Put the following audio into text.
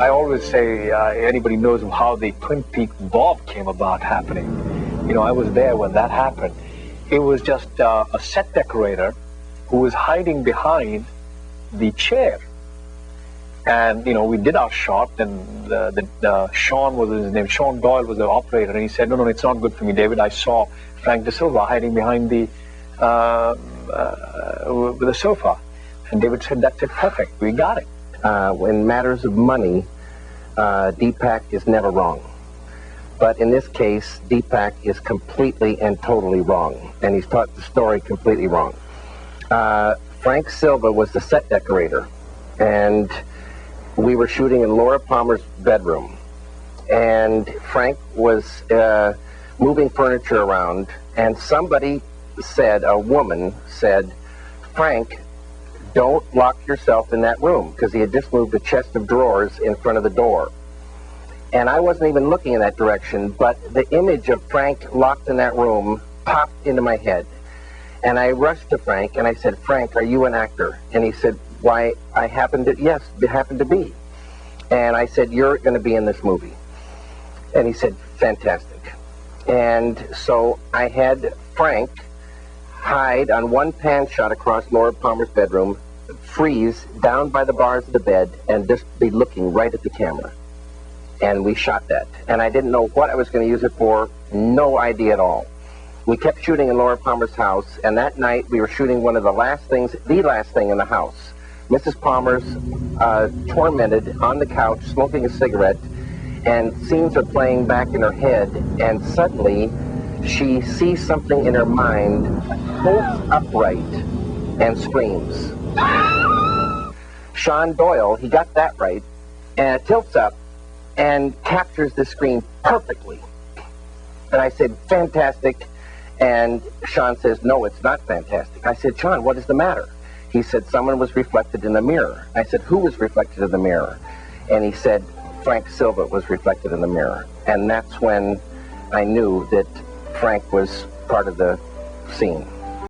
I always say, anybody knows how the Twin Peaks Bob came about happening. You know, I was there when that happened. It was just a set decorator who was hiding behind the chair. And, you know, we did our shot, and Sean was his name. Sean Doyle was the operator, and he said, no, it's not good for me, David. I saw Frank De Silva hiding behind the with the sofa. And David said, that's it, perfect. We got it. In matters of money, Deepak is never wrong. But in this case, Deepak is completely and totally wrong. And he's taught the story completely wrong. Frank Silva was the set decorator. And we were shooting in Laura Palmer's bedroom. And Frank was moving furniture around. And somebody said, a woman said, Frank, don't lock yourself in that room, because he had just moved a chest of drawers in front of the door. And I wasn't even looking in that direction, but the image of Frank locked in that room popped into my head. And I rushed to Frank and I said, Frank, are you an actor? And he said, why, yes, it happened to be. And I said, you're going to be in this movie. And he said, fantastic. And so I had Frank hide on one pan shot across Laura Palmer's bedroom, freeze down by the bars of the bed, and just be looking right at the camera. And we shot that. And I didn't know what I was going to use it for, no idea at all. We kept shooting in Laura Palmer's house, and that night we were shooting one of the last thing in the house. Mrs. Palmer's tormented on the couch, smoking a cigarette, and scenes are playing back in her head, and suddenly she sees something in her mind, holds upright, and screams. Sean Doyle, he got that right, and tilts up and captures the screen perfectly. And I said, fantastic. And Sean says, no, it's not fantastic. I said, Sean, what is the matter? He said, someone was reflected in the mirror. I said, who was reflected in the mirror? And he said, Frank Silva was reflected in the mirror. And that's when I knew that Frank was part of the scene.